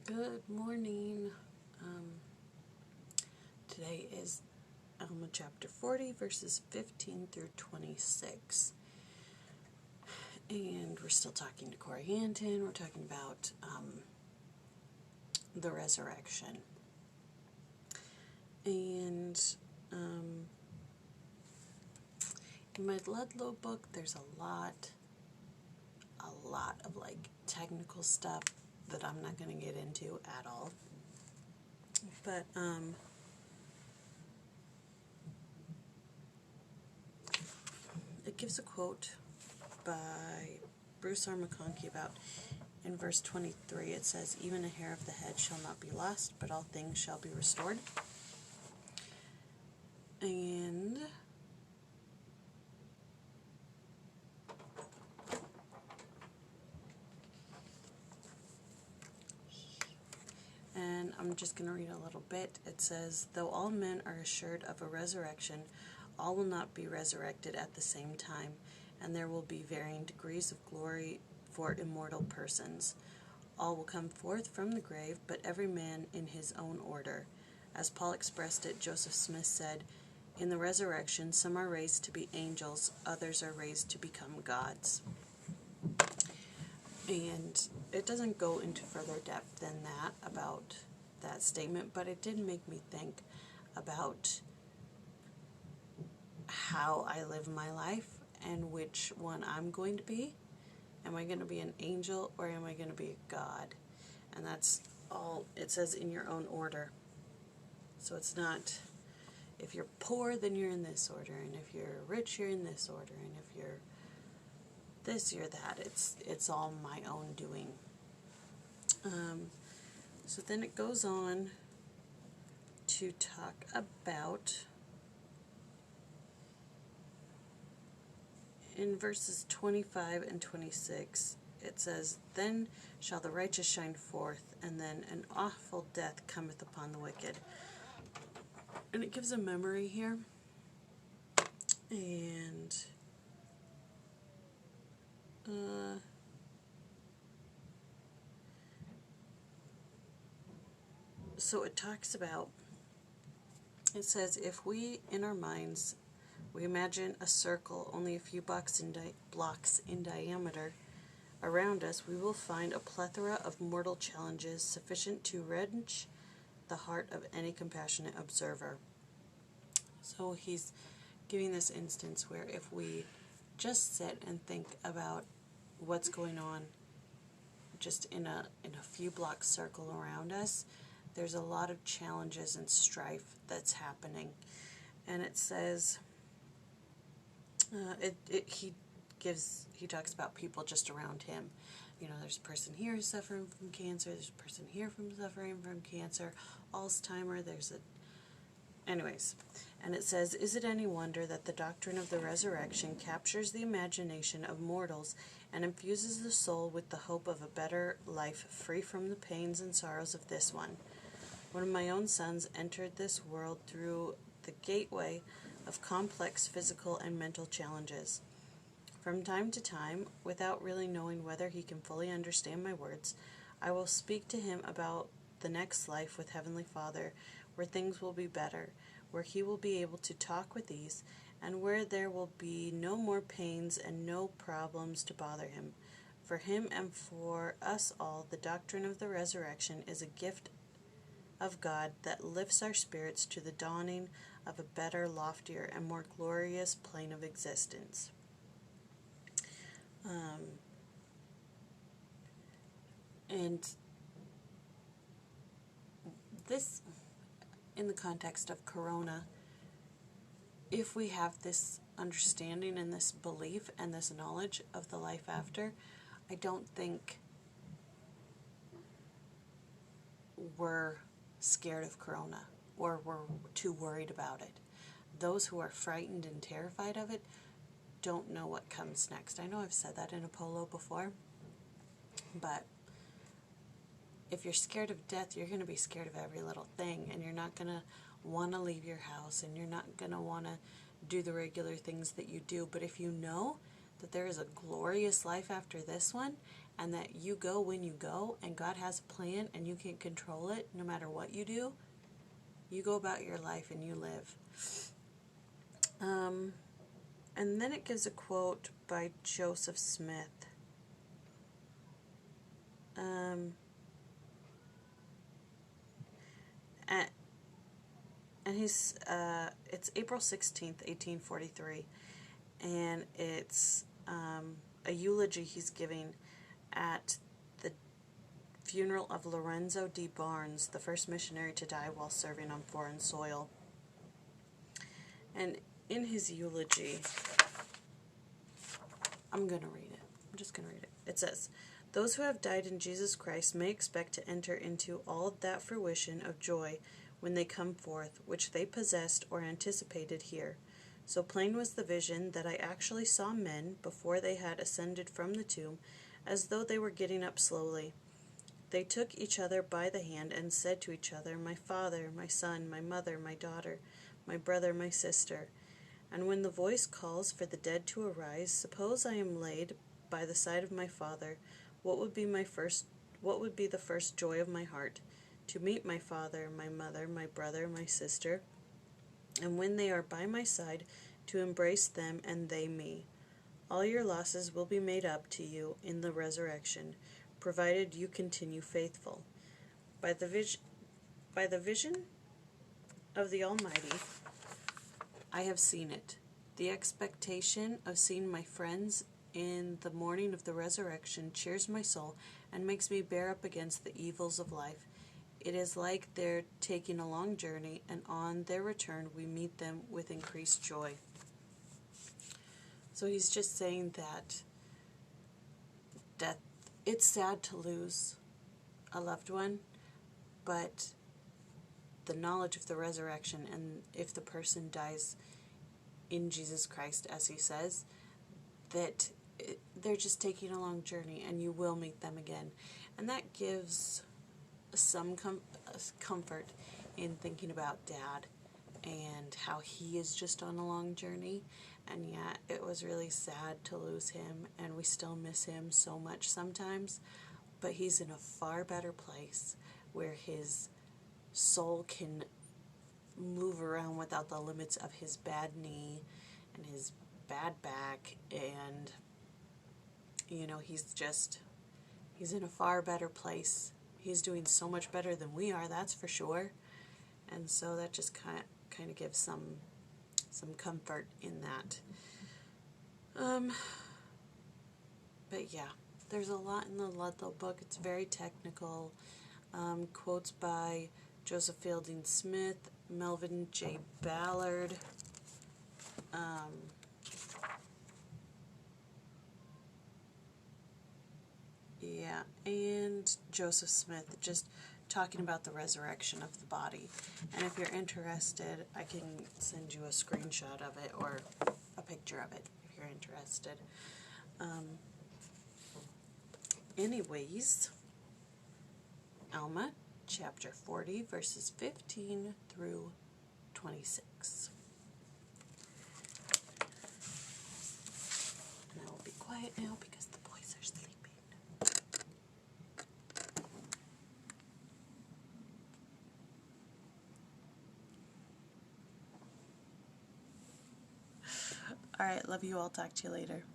Good morning. Today is Alma Chapter 40, verses 15 through 26. And we're still talking to Corey Hanton. We're talking about the resurrection. And in my Ludlow book, there's a lot of like technical stuff that I'm not going to get into at all. But it gives a quote by Bruce R. McConkie about, in verse 23, it says, "Even a hair of the head shall not be lost, but all things shall be restored." And I'm just going to read a little bit. It says, "Though all men are assured of a resurrection, all will not be resurrected at the same time, and there will be varying degrees of glory for immortal persons. All will come forth from the grave, but every man in his own order. As Paul expressed it, Joseph Smith said, 'In the resurrection, some are raised to be angels, others are raised to become gods.'" And it doesn't go into further depth than that about that statement, but it did make me think about how I live my life and which one I'm going to be. Am I going to be an angel or am I going to be a god? And that's all it says, in your own order. So it's not, if you're poor, then you're in this order, and if you're rich, you're in this order, and if you're this, you're that. It's all my own doing. So then it goes on to talk about, in verses 25 and 26, it says, "Then shall the righteous shine forth, and then an awful death cometh upon the wicked." And it gives a memory here. And so it talks about, it says, "If we, in our minds, we imagine a circle only a few blocks in diameter around us, we will find a plethora of mortal challenges sufficient to wrench the heart of any compassionate observer." So he's giving this instance where if we just sit and think about what's going on just in a few block circle around us, there's a lot of challenges and strife that's happening. And it says, he talks about people just around him. You know, there's a person here who's suffering from cancer, there's a person here suffering from cancer, Alzheimer's, anyways. And it says, "Is it any wonder that the doctrine of the resurrection captures the imagination of mortals and infuses the soul with the hope of a better life free from the pains and sorrows of this one? One of my own sons entered this world through the gateway of complex physical and mental challenges. From time to time, without really knowing whether he can fully understand my words, I will speak to him about the next life with Heavenly Father, where things will be better, where he will be able to talk with ease, and where there will be no more pains and no problems to bother him. For him and for us all, the doctrine of the resurrection is a gift of God that lifts our spirits to the dawning of a better, loftier, and more glorious plane of existence." And this, in the context of Corona, if we have this understanding and this belief and this knowledge of the life after, I don't think we're scared of Corona or we're too worried about it. Those who are frightened and terrified of it don't know what comes next. I know I've said that in a polo before, but if you're scared of death, you're going to be scared of every little thing, and you're not going to want to leave your house, and you're not going to want to do the regular things that you do. But if you know that there is a glorious life after this one, and that you go when you go, and God has a plan and you can't control it no matter what you do. You go about your life and you live. And then it gives a quote by Joseph Smith. And it's April 16th, 1843, and it's a eulogy he's giving at the funeral of Lorenzo D. Barnes, the first missionary to die while serving on foreign soil. And in his eulogy, I'm going to read it. I'm just going to read it. It says, "Those who have died in Jesus Christ may expect to enter into all that fruition of joy when they come forth, which they possessed or anticipated here. So plain was the vision that I actually saw men, before they had ascended from the tomb, as though they were getting up slowly. They took each other by the hand and said to each other, 'My father, my son, my mother, my daughter, my brother, my sister.' And when the voice calls for the dead to arise, suppose I am laid by the side of my father, what would be the first joy of my heart? To meet my father, my mother, my brother, my sister, and when they are by my side, to embrace them and they me. All your losses will be made up to you in the resurrection, provided you continue faithful. By the vision of the Almighty, I have seen it. The expectation of seeing my friends in the morning of the resurrection cheers my soul and makes me bear up against the evils of life. It is like they're taking a long journey, and on their return we meet them with increased joy." So he's just saying that death, it's sad to lose a loved one, but the knowledge of the resurrection, and if the person dies in Jesus Christ, as he says, that they're just taking a long journey and you will meet them again. And that gives some comfort in thinking about Dad and how he is just on a long journey. And yet it was really sad to lose him, and we still miss him so much sometimes, but he's in a far better place where his soul can move around without the limits of his bad knee and his bad back, and he's in a far better place. He's doing so much better than we are, that's for sure. And so that just kind of gives some comfort in that. But yeah, there's a lot in the Ludlow book. It's very technical. Quotes by Joseph Fielding Smith, Melvin J. Ballard, and Joseph Smith, just talking about the resurrection of the body. And if you're interested, I can send you a screenshot of it or a picture of it if you're interested. Anyways, Alma Chapter 40, verses 15 through 26. And I will be quiet now because the boys are sleeping. All right, love you all. Talk to you later.